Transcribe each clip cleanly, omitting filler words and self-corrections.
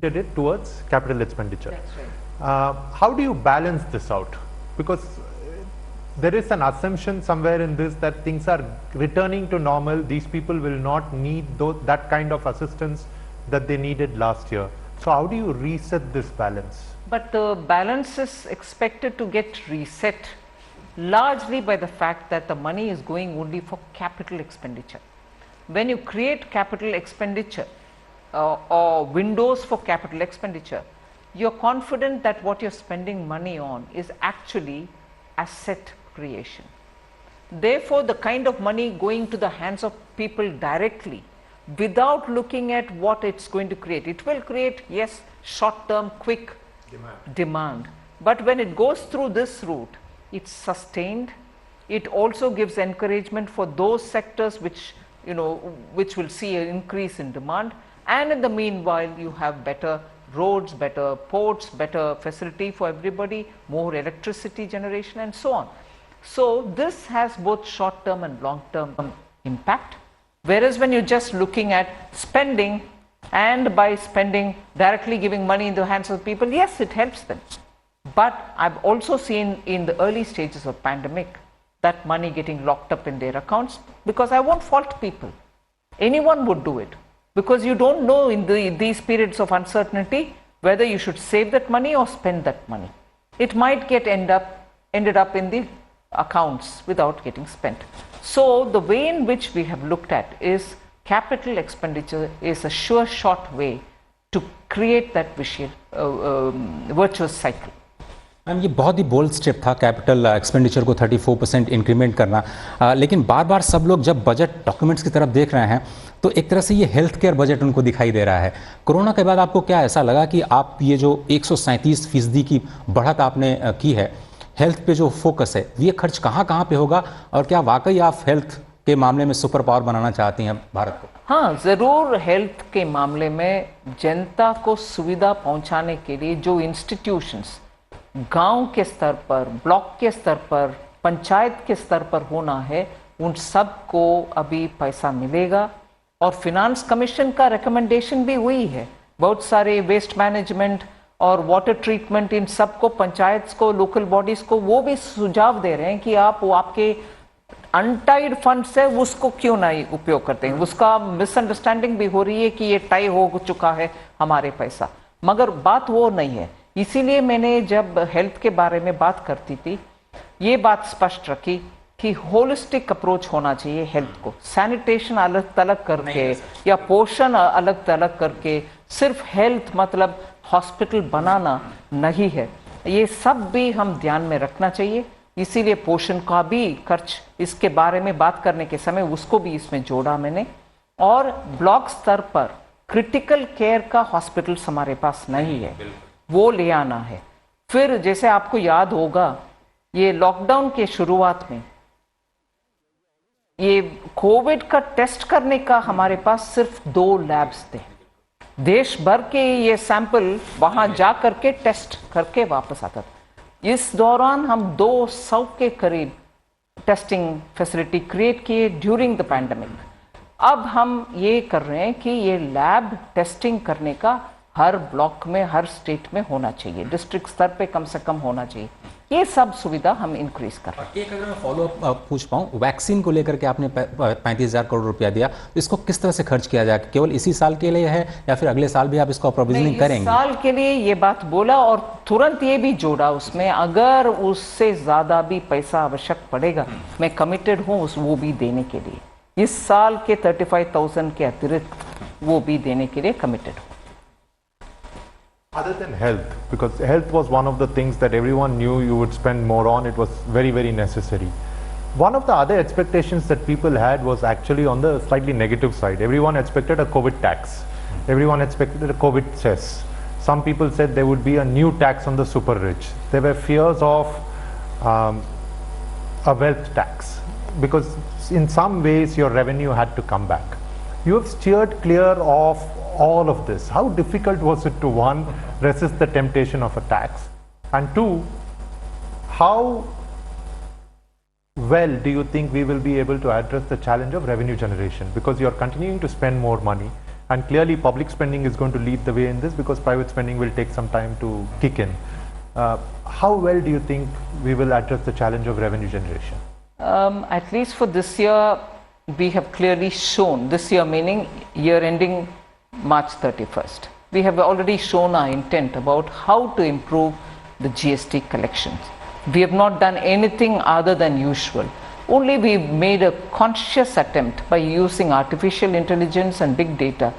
it towards capital expenditure. That's right. How do you balance this out? Because there is an assumption somewhere in this that things are returning to normal. These people will not need that kind of assistance that they needed last year. So how do you reset this balance? But the balance is expected to get reset largely by the fact that the money is going only for capital expenditure. When you create capital expenditure or windows for capital expenditure, you're confident that what you're spending money on is actually asset creation. Therefore, the kind of money going to the hands of people directly without looking at what it's going to create, it will create, yes, short-term, quick demand. But when it goes through this route, it's sustained. It also gives encouragement for those sectors which which will see an increase in demand, and in the meanwhile you have better roads, better ports, better facility for everybody, more electricity generation and so on. So this has both short term and long term impact, whereas when you're just looking at spending, and by spending directly giving money in the hands of people, yes, it helps them. But I've also seen in the early stages of pandemic that money getting locked up in their accounts, because I won't fault people. Anyone would do it, because you don't know in these periods of uncertainty whether you should save that money or spend that money. It might get ended up in the accounts without getting spent. So the way in which we have looked at is capital expenditure is a sure shot way to create that virtuous cycle. Ma'am ये बहुत ही bold step था capital expenditure को 34% increment करना, लेकिन बार बार सब लोग जब budget documents की तरफ देख रहे हैं तो एक तरह से ये हेल्थ केयर बजट उनको दिखाई दे रहा है। कोरोना के बाद आपको क्या ऐसा लगा कि आप ये जो 137% की बढ़त आपने की है हेल्थ पे जो फोकस है, ये खर्च कहाँ कहाँ पे होगा, और क्या वाकई आप हेल्थ के मामले में सुपर पावर बनाना चाहती हैं भारत को? हाँ, ज़रूर हेल्थ के मामले में जनता को सुविधा पहुँचाने के लिए जो इंस्टीट्यूशंस गांव के स्तर पर, ब्लॉक के स्तर पर, पंचायत के स्तर पर होना है, उन सब को अभी पैसा मिलेगा। और फिनांस कमीशन का रिकमेंडेशन भी हुई है, बहुत सारे वेस्ट मैनेजमेंट और वाटर ट्रीटमेंट इन सब को, पंचायत को, लोकल बॉडीज को, वो भी सुझाव दे रहे हैं कि आप वो आपके अनटाइड फंड्स है उसको क्यों नहीं उपयोग करते हैं। उसका मिसअंडरस्टैंडिंग भी हो रही है कि ये टाई हो चुका है हमारे पैसा, मगर बात वो नहीं है। इसीलिए मैंने जब हेल्थ के बारे में बात करती थी ये बात स्पष्ट रखी कि होलिस्टिक अप्रोच होना चाहिए हेल्थ को। सैनिटेशन अलग तलग करके या पोषण अलग तलग करके सिर्फ हेल्थ मतलब हॉस्पिटल बनाना नहीं है, ये सब भी हम ध्यान में रखना चाहिए। इसीलिए पोषण का भी खर्च, इसके बारे में बात करने के समय उसको भी इसमें जोड़ा मैंने। और ब्लॉक स्तर पर क्रिटिकल केयर का हॉस्पिटल्स हमारे पास नहीं है, वो ले आना है। फिर जैसे आपको याद होगा ये लॉकडाउन के शुरुआत में ये कोविड का टेस्ट करने का हमारे पास सिर्फ 2 लैब्स थे। देश भर के ये सैंपल वहां जा करके टेस्ट करके वापस आता था। इस दौरान हम 200 के करीब टेस्टिंग फैसिलिटी क्रिएट किए ड्यूरिंग द पैंडेमिक। अब हम ये कर रहे हैं कि ये लैब टेस्टिंग करने का हर ब्लॉक में, हर स्टेट में होना चाहिए, डिस्ट्रिक्ट स्तर पे कम से कम होना चाहिए। ये सब सुविधा हम इंक्रीज कर रहे हैं। एक अगर मैं फॉलो अप पूछ पाऊँ, वैक्सीन को लेकर के आपने 35,000 करोड़ रुपया दिया, तो इसको किस तरह से खर्च किया जाए? केवल इसी साल के लिए है या फिर अगले साल भी आप इसको प्रोविजनिंग करेंगे? इस साल के लिए ये बात बोला और तुरंत ये भी जोड़ा उसमें, अगर उससे ज्यादा भी पैसा आवश्यक पड़ेगा मैं कमिटेड हूँ वो भी देने के लिए। इस साल के 35,000 के अतिरिक्त वो भी देने के लिए कमिटेड हूँ। Other than health, because health was one of the things that everyone knew you would spend more on, it was very, very necessary. One of the other expectations that people had was actually on the slightly negative side. Everyone expected a COVID tax. Everyone expected a COVID cess. Some people said there would be a new tax on the super rich. There were fears of a wealth tax, because in some ways your revenue had to come back. You have steered clear of all of this. How difficult was it to, one, resist the temptation of a tax, and two, how well do you think we will be able to address the challenge of revenue generation, because you are continuing to spend more money, And clearly public spending is going to lead the way in this because private spending will take some time to kick in. How well do you think we will address the challenge of revenue generation? At least for this year, we have clearly shown, this year meaning year ending March 31st, we have already shown our intent about how to improve the GST collections. We have not done anything other than usual. Only we made a conscious attempt by using artificial intelligence and big data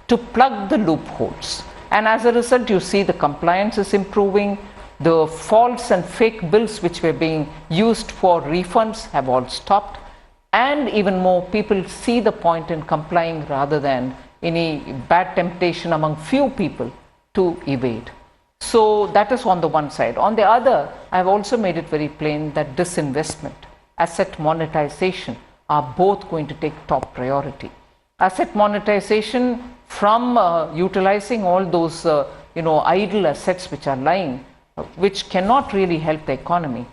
to plug the loopholes. And as a result, you see the compliance is improving. The false and fake bills which were being used for refunds have all stopped. And even more, people see the point in complying rather than any bad temptation among few people to evade. So that is on the one side. On the other, I have also made it very plain that disinvestment, asset monetization are both going to take top priority. Asset monetization from utilizing all those idle assets which are lying, which cannot really help the economy,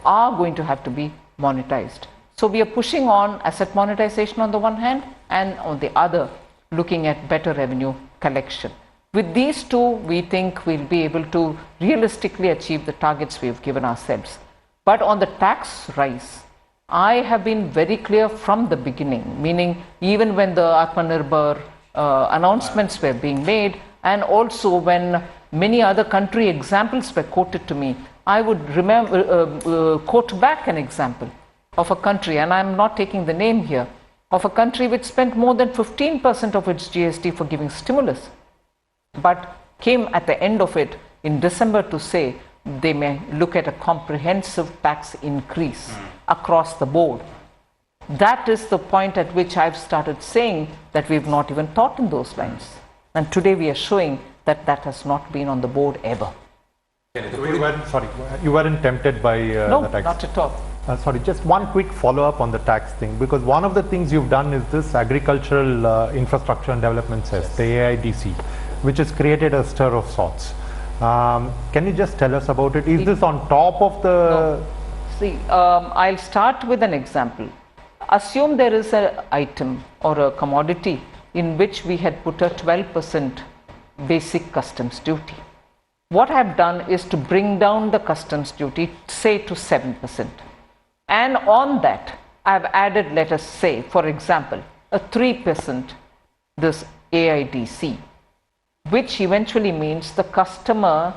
are going to have to be monetized. So we are pushing on asset monetization on the one hand, and on the other looking at better revenue collection. With these two, we think we'll be able to realistically achieve the targets we have given ourselves. But on the tax rise, I have been very clear from the beginning, meaning even when the Atmanirbhar announcements were being made, and also when many other country examples were quoted to me, I would quote back an example of a country, and I'm not taking the name here, of a country which spent more than 15% of its GST for giving stimulus, but came at the end of it in December to say they may look at a comprehensive tax increase across the board. That is the point at which I've started saying that we've not even thought in those lines. And today we are showing that that has not been on the board ever. So you weren't tempted by no, the tax? not at all. Sorry, just one quick follow-up on the tax thing, because one of the things you've done is this Agricultural Infrastructure and Development Cess, the AIDC, which has created a stir of sorts. Can you just tell us about it? Is this on top of the... No. See, I'll start with an example. Assume there is an item or a commodity in which we had put a 12% basic customs duty. What I've done is to bring down the customs duty, say to 7%. And on that, I've added, let us say, for example, a 3% this AIDC, which eventually means the customer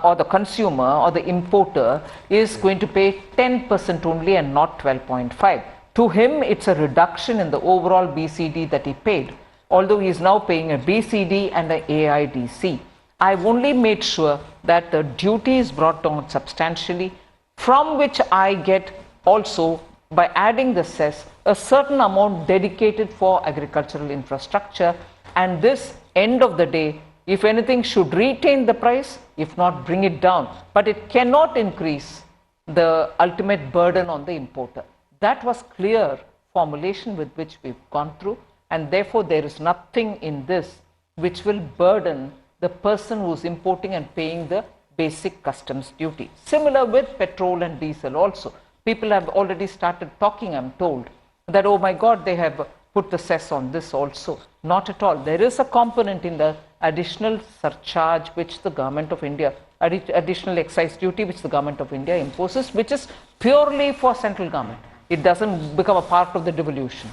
or the consumer or the importer is going to pay 10% only and not 12.5. To him, it's a reduction in the overall BCD that he paid, although he is now paying a BCD and an AIDC. I've only made sure that the duty is brought down substantially, from which I get also, by adding the cess, a certain amount dedicated for agricultural infrastructure, and this, end of the day, if anything, should retain the price, if not bring it down, but it cannot increase the ultimate burden on the importer. That was clear formulation with which we've gone through, and therefore there is nothing in this which will burden the person who's importing and paying the basic customs duty. Similar with petrol and diesel also. People have already started talking, I'm told, that oh my God, they have put the cess on this also. Not at all. There is a component in the additional surcharge which the government of India, additional excise duty which the government of India imposes, which is purely for central government. It doesn't become a part of the devolution.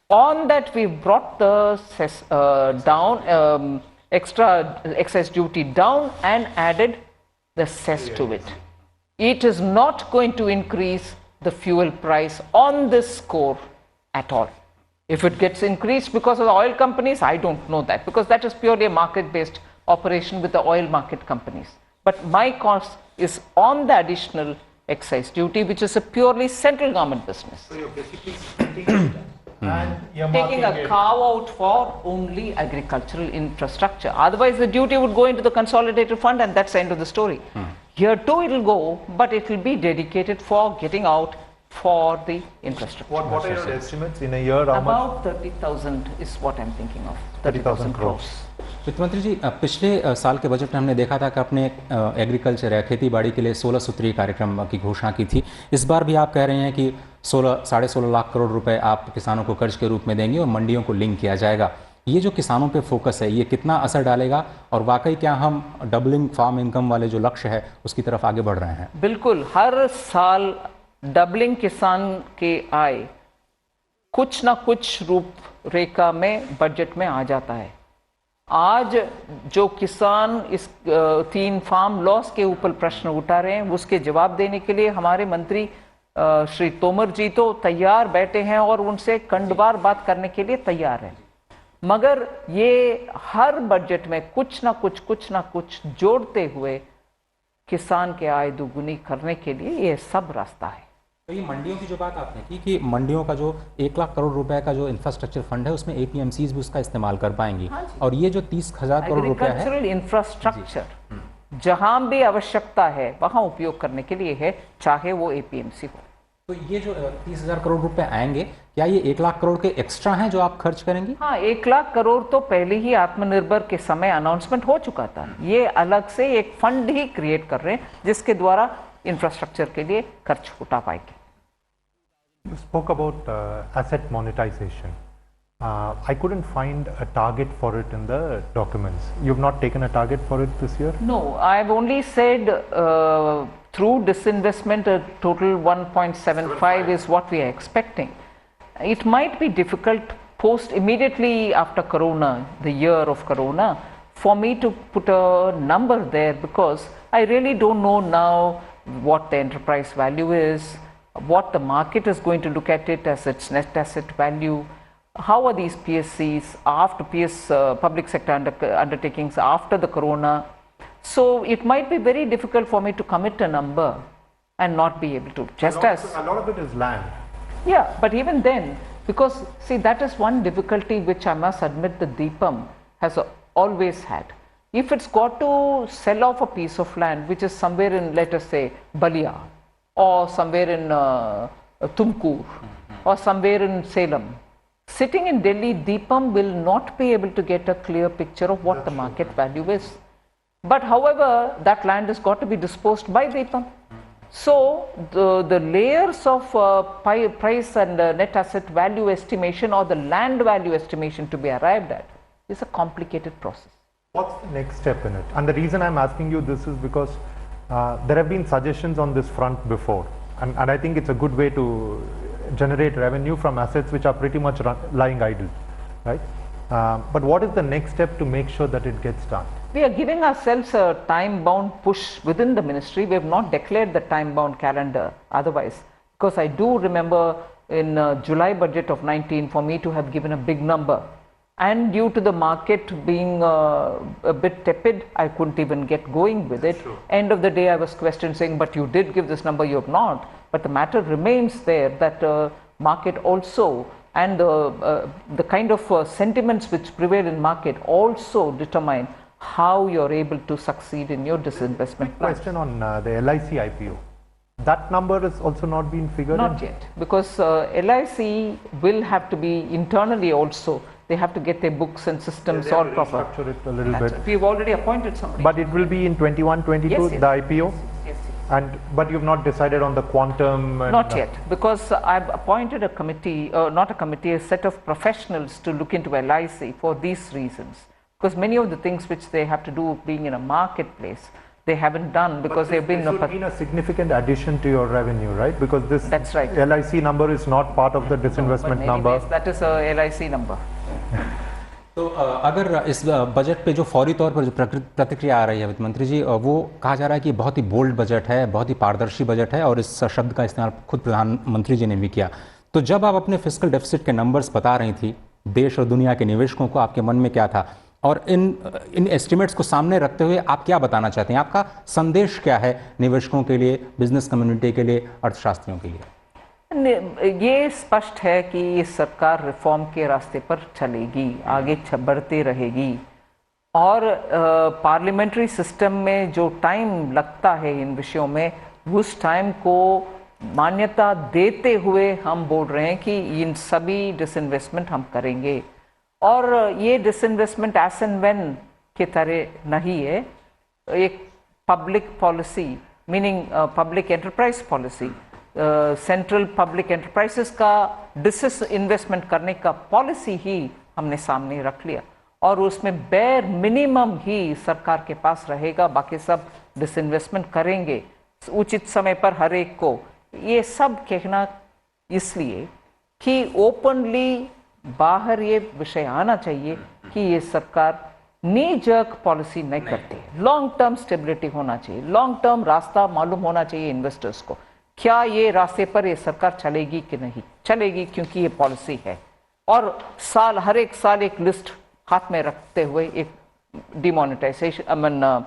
On that, we've brought the cess down, extra excise duty down, and added the cess to it. It is not going to increase the fuel price on this score at all. If it gets increased because of the oil companies, I don't know that, because that is purely a market-based operation with the oil market companies. But my cost is on the additional excise duty, which is a purely central government business. So you're basically splitting it and taking a carve-out for only agricultural infrastructure. Otherwise, the duty would go into the consolidated fund, and that's the end of the story. Here too it will go, but it will be dedicated for getting out for the infrastructure. What are your estimates in a year? How About 30,000 is what I'm thinking of. 30,000 crores. वित्त मंत्री जी, पिछले साल के budget में हमने देखा था कि आपने एग्रीकल्चर या खेती बाड़ी के लिए 16 सूत्रीय कार्यक्रम की घोषणा की थी। इस बार भी आप कह रहे हैं कि 16.5 लाख करोड़ रुपए आप किसानों को कर्ज के रूप में देंगे और मंडियों को लिंक किया जाएगा। ये जो किसानों पे फोकस है ये कितना असर डालेगा और वाकई क्या हम डबलिंग फार्म इनकम वाले जो लक्ष्य है उसकी तरफ आगे बढ़ रहे हैं? बिल्कुल, हर साल डबलिंग किसान के आय कुछ ना कुछ रूपरेखा में बजट में आ जाता है। आज जो किसान इस 3 फार्म लॉस के ऊपर प्रश्न उठा रहे हैं उसके जवाब देने के लिए हमारे मंत्री श्री तोमर जी तो तैयार बैठे हैं और उनसे खंडवार बात करने के लिए तैयार हैं, मगर ये हर बजट में कुछ ना कुछ जोड़ते हुए किसान के आय दुगुनी करने के लिए ये सब रास्ता है। तो ये मंडियों की जो बात आपने की कि मंडियों का जो 1 लाख करोड़ रुपए का जो इंफ्रास्ट्रक्चर फंड है उसमें एपीएमसीज भी उसका इस्तेमाल कर पाएंगी। हाँ, और ये जो 30,000 करोड़ रुपया है एग्रीकल्चरल इंफ्रास्ट्रक्चर जहां भी आवश्यकता है वहां उपयोग करने के लिए है, चाहे वो एपीएमसी हो। तो ये जो 30,000 करोड़ रुपए आएंगे, क्या ये 1 लाख करोड़ के एक्स्ट्रा हैं जो आप खर्च करेंगी? हाँ, 1 लाख करोड़ तो पहले ही आत्मनिर्भर के समय अनाउंसमेंट हो चुका था। ये अलग से एक फंड ही क्रिएट कर रहे हैं जिसके द्वारा इंफ्रास्ट्रक्चर के लिए खर्च उठा पाएंगे। You spoke about asset monetization. I couldn't find a target for it in the documents. You've not taken a target for it this year? No, I've only said through disinvestment a total 1.75 is what we are expecting. It might be difficult immediately after Corona, the year of Corona, for me to put a number there because I really don't know now what the enterprise value is, what the market is going to look at it as its net asset value, how are these PSCs after public sector undertakings after the Corona. So it might be very difficult for me to commit a number and not be able to. A lot of it is land. Yeah, but even then, because see, that is one difficulty which I must admit that Deepam has always had. If it's got to sell off a piece of land which is somewhere in, let us say, Balia, or somewhere in Tumkur, or somewhere in Salem, sitting in Delhi, Deepam will not be able to get a clear picture of what the market value is. But however, that land has got to be disposed by Deepam. So the layers of price and net asset value estimation or the land value estimation to be arrived at is a complicated process. What's the next step in it? And the reason I'm asking you this is because there have been suggestions on this front before, and I think it's a good way to generate revenue from assets which are pretty much lying idle, right? But what is the next step to make sure that it gets done? We are giving ourselves a time-bound push within the ministry. We have not declared the time-bound calendar otherwise, because I do remember in July budget of 19 for me to have given a big number, and due to the market being a bit tepid, I couldn't even get going with it. Sure. End of the day I was questioned saying, but you did give this number, you have not. But the matter remains there that market also and the kind of sentiments which prevail in market also determine how you're able to succeed in your disinvestment plan. Question on the LIC IPO. That number has also not been figured in? Not yet, because LIC will have to be internally also. They have to get their books and systems all proper. Structure it a little bit. We've already appointed somebody. But it will be in 21, 22, yes, the IPO? Yes. But you've not decided on the quantum? Not yet, because I've appointed a committee, not a committee, a set of professionals to look into LIC for these reasons. Because many of the things which they have to do being in a marketplace, they haven't done because they've been... This would mean a significant addition to your revenue, right? Because this That's right. LIC number is not part of the disinvestment number. That is a LIC number. तो अगर इस budget पे जो फौरी तौर पर जो प्रतिक्रिया आ रही है वित्त मंत्री जी, वो कहा जा रहा है कि बहुत ही बोल्ड बजट है, बहुत ही पारदर्शी बजट है, और इस शब्द का इस्तेमाल खुद प्रधानमंत्री जी ने भी किया। तो जब आप अपने फिस्कल डेफिसिट के नंबर्स बता रही थी देश और दुनिया के निवेशकों को, आपके मन में क्या था, और इन एस्टिमेट्स को सामने रखते हुए आप क्या बताना चाहते हैं? आपका संदेश क्या है निवेशकों के लिए, बिजनेस कम्युनिटी के लिए, अर्थशास्त्रियों के लिए? ये स्पष्ट है कि ये सरकार रिफॉर्म के रास्ते पर चलेगी, आगे बढ़ती रहेगी, और पार्लियामेंट्री सिस्टम में जो टाइम लगता है इन विषयों में, उस टाइम को मान्यता देते हुए हम बोल रहे हैं कि इन सभी डिसइन्वेस्टमेंट हम करेंगे। और ये डिसइन्वेस्टमेंट एज एंड व्हेन के तरह नहीं है, एक public policy meaning public enterprise policy, central public enterprises का डिसइन्वेस्टमेंट करने का पॉलिसी ही हमने सामने रख लिया और उसमें बेयर मिनिमम ही सरकार के पास रहेगा, बाकी सब डिसइन्वेस्टमेंट करेंगे उचित समय पर हर एक को। ये सब कहना इसलिए कि ओपनली बाहर ये विषय आना चाहिए कि ये सरकार नी जर्क पॉलिसी नहीं करती है, लॉन्ग टर्म स्टेबिलिटी होना चाहिए, लॉन्ग टर्म रास्ता मालूम होना चाहिए इन्वेस्टर्स को, क्या ये रास्ते पर ये सरकार चलेगी कि नहीं चलेगी, क्योंकि ये पॉलिसी है। और हर एक साल एक लिस्ट हाथ में रखते हुए एक डिमोनेटाइजेशन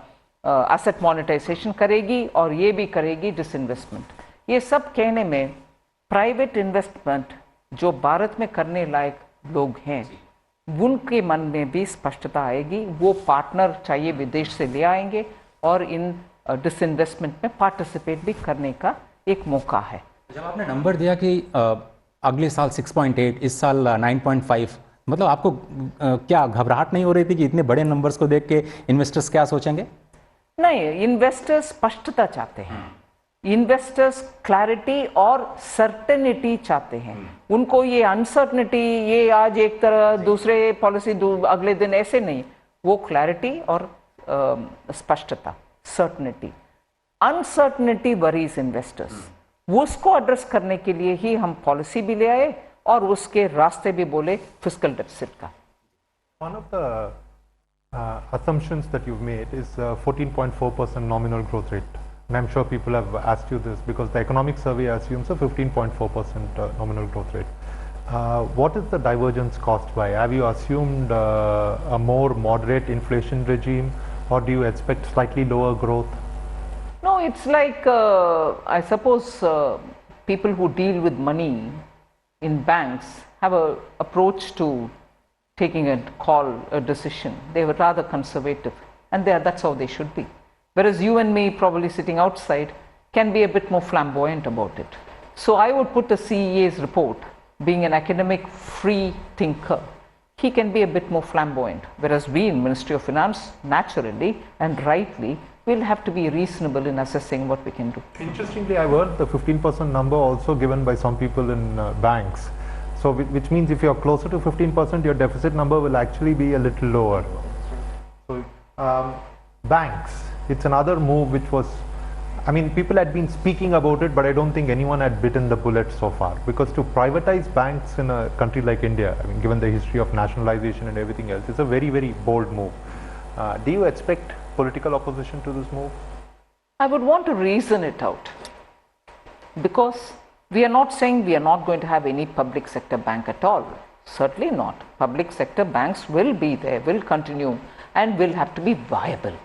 एसेट मोनेटाइजेशन करेगी और ये भी करेगी डिसइन्वेस्टमेंट। ये सब कहने में प्राइवेट इन्वेस्टमेंट जो भारत में करने लायक लोग हैं उनके मन में भी स्पष्टता आएगी, वो पार्टनर चाहिए विदेश से ले आएंगे और इन डिसइन्वेस्टमेंट में पार्टिसिपेट भी करने का एक मौका है। जब आपने नंबर दिया कि अगले साल 6.8, इस साल 9.5, मतलब आपको क्या घबराहट नहीं हो रही थी कि इतने बड़े नंबर्स को देख के इन्वेस्टर्स क्या सोचेंगे? नहीं, इन्वेस्टर्स स्पष्टता चाहते हैं, इन्वेस्टर्स क्लैरिटी और सर्टेनिटी चाहते हैं। उनको ये अनसर्टनिटी, ये आज एक तरह दूसरे पॉलिसी अगले दिन, ऐसे नहीं, वो क्लैरिटी और स्पष्टता, सर्टनिटी। अनसर्टनिटी वरीज इन्वेस्टर्स, उसको एड्रेस करने के लिए ही हम पॉलिसी भी ले आए और उसके रास्ते भी बोले फिस्कल डेफिसिट का। One of the assumptions that you've made is 14.4% nominal growth rate. And I'm sure people have asked you this because the economic survey assumes a 15.4% nominal growth rate. What is the divergence caused by? Have you assumed a more moderate inflation regime, or do you expect slightly lower growth? No, it's like, I suppose people who deal with money in banks have an approach to taking a call, a decision. They were rather conservative, and that's how they should be. Whereas you and me, probably sitting outside, can be a bit more flamboyant about it. So I would put the CEA's report, being an academic free thinker, he can be a bit more flamboyant. Whereas we in Ministry of Finance, naturally and rightly, will have to be reasonable in assessing what we can do. Interestingly, I've heard the 15% number also given by some people in banks. So which means if you're closer to 15%, your deficit number will actually be a little lower. So banks, it's another move which was, I mean, people had been speaking about it, but I don't think anyone had bitten the bullet so far. Because to privatize banks in a country like India, I mean, given the history of nationalization and everything else, it's a very, very bold move. Do you expect political opposition to this move? I would want to reason it out, because we are not saying we are not going to have any public sector bank at all. Certainly not. Public sector banks will be there, will continue, and will have to be viable.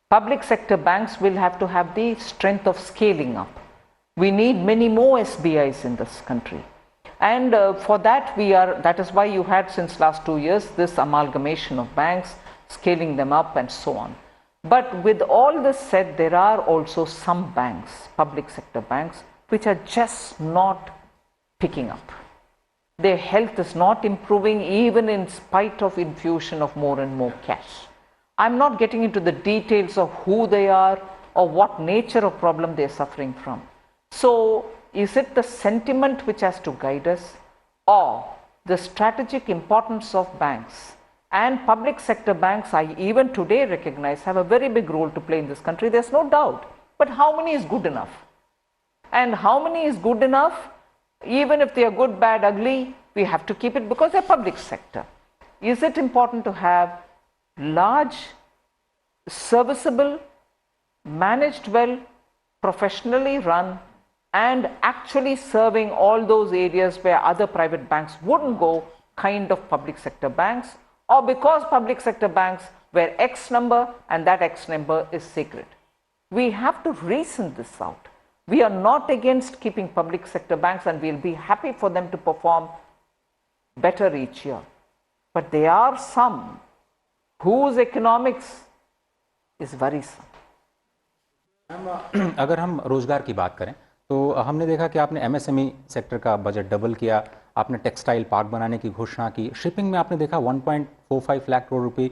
Public sector banks will have to have the strength of scaling up. We need many more SBIs in this country. And for that, that is why you had since last 2 years this amalgamation of banks, scaling them up and so on. But with all this said, there are also some banks, public sector banks, which are just not picking up. Their health is not improving even in spite of infusion of more and more cash. I'm not getting into the details of who they are or what nature of problem they're suffering from. So is it the sentiment which has to guide us, or the strategic importance of banks? And public sector banks, I even today recognize, have a very big role to play in this country, there's no doubt. But how many is good enough? And how many is good enough? Even if they are good, bad, ugly, we have to keep it because they're public sector. Is it important to have large, serviceable, managed well, professionally run, and actually serving all those areas where other private banks wouldn't go, kind of public sector banks? Or because public sector banks were X number and that X number is sacred? We have to reason this out. We are not against keeping public sector banks, and we'll be happy for them to perform better each year. But there are some whose economics is worrisome. अगर हम रोजगार की बात करें तो हमने देखा कि आपने एमएसएमई सेक्टर का बजट डबल किया, आपने टेक्सटाइल पार्क बनाने की घोषणा की, शिपिंग में आपने देखा 1.45 लाख करोड़ रुपए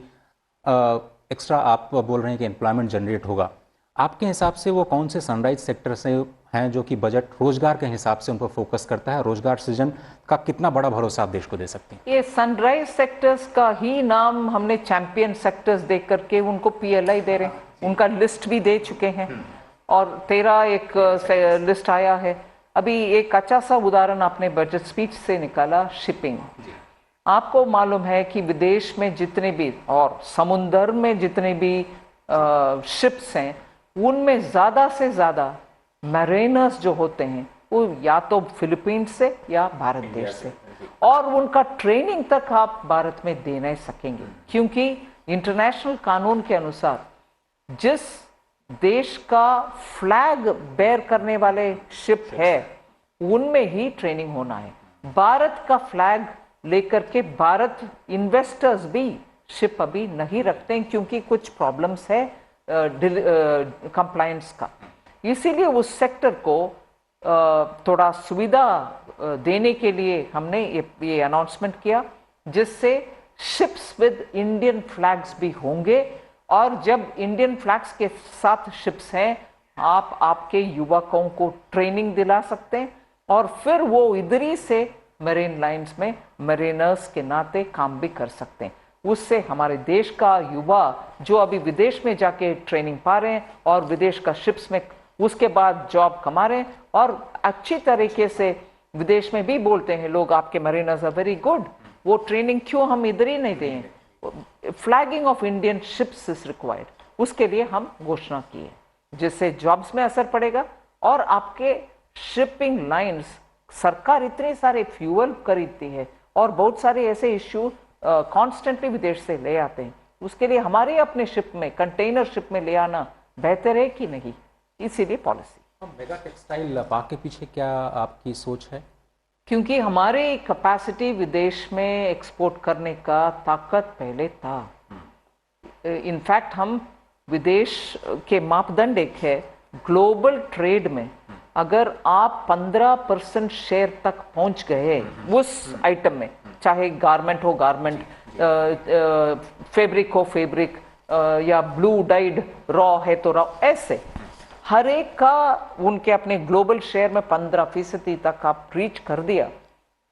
एक्स्ट्रा आप बोल रहे हैं कि एम्प्लॉयमेंट जनरेट होगा। आपके हिसाब से वो कौन से सनराइज सेक्टर से हैं जो कि बजट रोजगार के हिसाब से उन पर फोकस करता है, रोजगार सृजन का कितना बड़ा भरोसा आप देश को दे सकते हैं? ये सनराइज सेक्टर्स का ही नाम हमने चैंपियन सेक्टर्स दे करके उनको PLI दे रहे हैं, उनका लिस्ट भी दे चुके हैं और 13 एक लिस्ट आया है। अभी एक अच्छा सा उदाहरण आपने बजट स्पीच से निकाला, शिपिंग। आपको मालूम है कि विदेश में जितने भी और समुद्र में जितने भी शिप्स हैं उनमें ज़्यादा से ज़्यादा मैरिनर्स जो होते हैं वो या तो फिलीपींस से या भारत देश से, और उनका ट्रेनिंग तक आप भारत में दे नहीं सकेंगे, क्योंकि इंटरनेशनल कानून के अनुसार जिस देश का फ्लैग बेयर करने वाले शिप है उनमें ही ट्रेनिंग होना है। भारत का फ्लैग लेकर के भारत इन्वेस्टर्स भी शिप अभी नहीं रखते हैं, क्योंकि कुछ प्रॉब्लम्स है कंप्लायंस का। इसीलिए उस सेक्टर को थोड़ा सुविधा देने के लिए हमने ये अनाउंसमेंट किया, जिससे शिप्स विद इंडियन फ्लैग्स भी होंगे, और जब इंडियन फ्लैग्स के साथ शिप्स हैं आप आपके युवकों को ट्रेनिंग दिला सकते हैं और फिर वो इधर ही से मरीन लाइंस में मरीनर्स के नाते काम भी कर सकते हैं। उससे हमारे देश का युवा जो अभी विदेश में जाके ट्रेनिंग पा रहे हैं और विदेश का शिप्स में उसके बाद जॉब कमा रहे हैं, और अच्छी तरीके से विदेश में भी बोलते हैं लोग आपके मरीनर्स आर वेरी गुड, वो ट्रेनिंग क्यों हम इधर ही नहीं दें। Flagging of Indian ships is required, उसके लिए हम घोषणा की है, जिससे जॉब्स में असर पड़ेगा और आपके शिपिंग लाइंस, सरकार इतने सारे फ्यूल खरीदती है और बहुत सारे ऐसे इश्यू कॉन्स्टेंटली विदेश से ले आते हैं, उसके लिए हमारे अपने शिप में, कंटेनर शिप में ले आना बेहतर है कि नहीं, इसीलिए पॉलिसी। मेगा टेक्सटाइल पार्क के पीछे क्या आपकी सोच है? क्योंकि हमारी कैपेसिटी विदेश में एक्सपोर्ट करने का ताकत पहले था। इनफैक्ट हम विदेश के मापदंड एक है, ग्लोबल ट्रेड में अगर आप 15% शेयर तक पहुंच गए उस आइटम में, चाहे गारमेंट हो गारमेंट, फैब्रिक हो फैब्रिक, या ब्लू डाइड रॉ है तो रॉ, ऐसे हर एक का उनके अपने ग्लोबल शेयर में 15% तक आप रीच कर दिया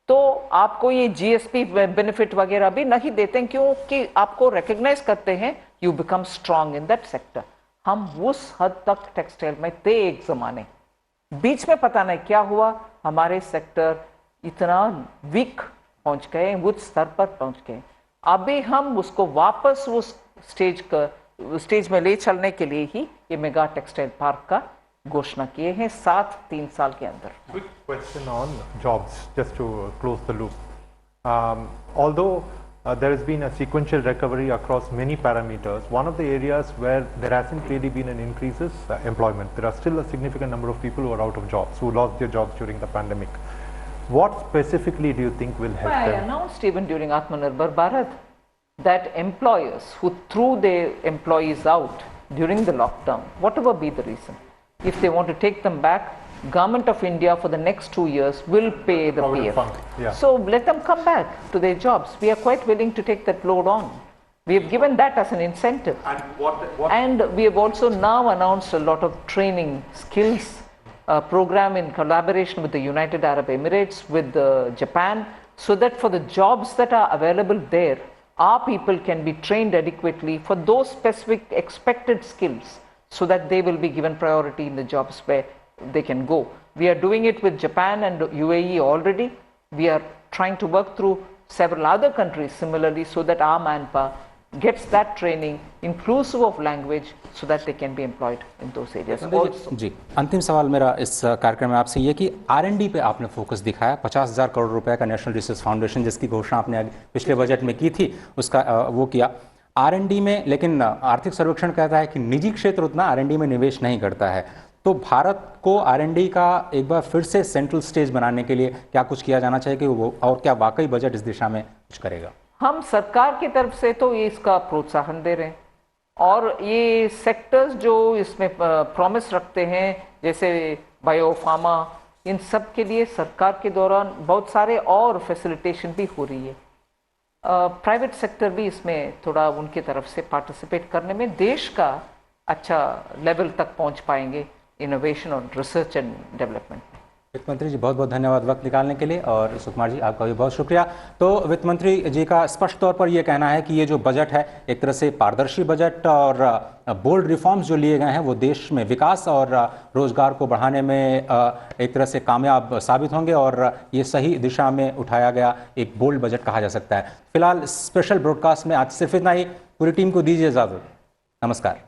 तो आपको ये GSP बेनिफिट वगैरह भी नहीं देते, क्योंकि आपको रिकग्नाइज करते हैं you become strong in that sector. हम उस हद तक टेक्सटाइल में थे एक जमाने, बीच में पता नहीं क्या हुआ, हमारे सेक्टर इतना वीक पहुंच गए, उस स्तर पर पहुंच गए। अभी हम उसको वापस उस स्टेज में ले चलने के लिए ही ये मेगा टेक्सटाइल पार्क का घोषणा किए हैं 3 साल के अंदर। Quick question on jobs, just to close the loop. Although there has been a sequential recovery across many parameters, one of the areas where there hasn't really been an increase is employment. There are still a significant number of people who are out of jobs, who lost their jobs during the pandemic. What specifically do you think will help I them? announced even during Atmanirbhar Bharat that employers who threw their employees out during the lockdown, whatever be the reason, if they want to take them back, Government of India for the next 2 years will pay the Provident PF. fund, yeah. So let them come back to their jobs. We are quite willing to take that load on. We have given that as an incentive. And we have also now announced a lot of training skills program in collaboration with the United Arab Emirates, with Japan, so that for the jobs that are available there, our people can be trained adequately for those specific expected skills, so that they will be given priority in the jobs where they can go. We are doing it with Japan and UAE already. We are trying to work through several other countries similarly, so that our manpower gets that training inclusive of language, so that they can be employed in those areas also. जी, अंतिम सवाल मेरा इस कार्यक्रम में आपसे ये कि R&D पे आपने फोकस दिखाया, 50,000 करोड़ रुपए का नेशनल रिसर्च फाउंडेशन जिसकी घोषणा आपने पिछले बजट में की थी, उसका वो किया R&D में, लेकिन आर्थिक सर्वेक्षण कहता है कि निजी क्षेत्र उतना R&D में निवेश नहीं करता है। तो भारत को R&D का एक बार फिर से सेंट्रल स्टेज बनाने के लिए क्या कुछ किया जाना चाहिए कि वो, और क्या वाकई बजट इस दिशा में कुछ करेगा? हम सरकार की तरफ से तो ये इसका प्रोत्साहन दे रहे हैं, और ये सेक्टर्स जो इसमें प्रॉमिस रखते हैं जैसे बायोफार्मा, इन सब के लिए सरकार के दौरान बहुत सारे और फैसिलिटेशन भी हो रही है। प्राइवेट सेक्टर भी इसमें थोड़ा उनकी तरफ से पार्टिसिपेट करने में देश का अच्छा लेवल तक पहुंच पाएंगे, innovation or research and development. वित्त मंत्री जी बहुत बहुत धन्यवाद वक्त निकालने के लिए, और सुकुमार जी आपका भी बहुत शुक्रिया। तो वित्त मंत्री जी का स्पष्ट तौर पर यह कहना है कि ये जो बजट है एक तरह से पारदर्शी बजट और बोल्ड रिफॉर्म्स जो लिए गए हैं वो देश में विकास और रोजगार को बढ़ाने में एक तरह से कामयाब साबित होंगे, और ये सही दिशा में उठाया गया एक बोल्ड बजट कहा जा सकता है। फिलहाल स्पेशल ब्रॉडकास्ट में आज सिर्फ इतना ही। पूरी टीम को दीजिए इजाजत। नमस्कार।